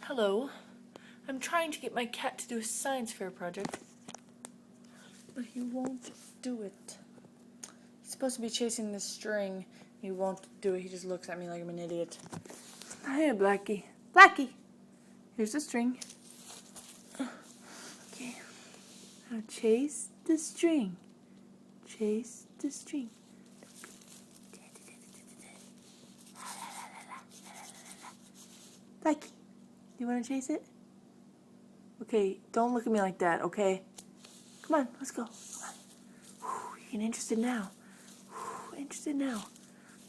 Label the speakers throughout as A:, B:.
A: Hello. I'm trying to get my cat to do a science fair project, but he won't do it. He's supposed to be chasing this string. He won't do it. He just looks at me like I'm an idiot. Hiya, Blacky. Blacky! Here's the string. Okay. Now chase the string. Chase the string. Blacky, you want to chase it? Okay, don't look at me like that, okay? Come on, let's go. Come on. Whew, you're getting interested now. Whew, interested now.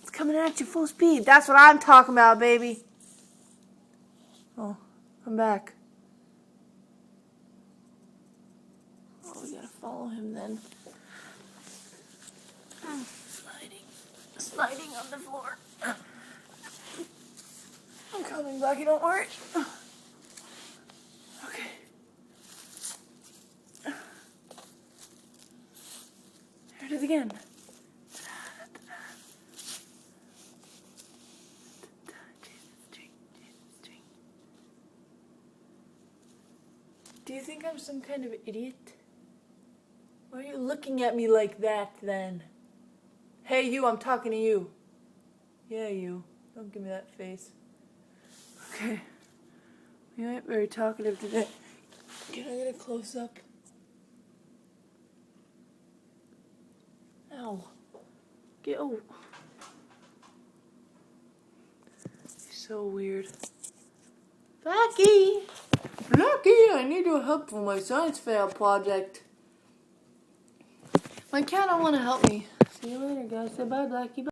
A: It's coming at you full speed. That's what I'm talking about, baby. Oh, come back. Oh, we gotta follow him then. Sliding on the floor. I'm coming, Blacky, don't worry. Okay. Here it is again. Do you think I'm some kind of idiot? Why are you looking at me like that then? Hey you, I'm talking to you. Yeah, you. Don't give me that face. Okay. You ain't very talkative today. Can I get a close up? Ow. Get oh. So weird. Blacky! Blacky, I need your help for my science fair project. My cat don't want to help me. See you later, guys. Say bye, Blacky. Bye.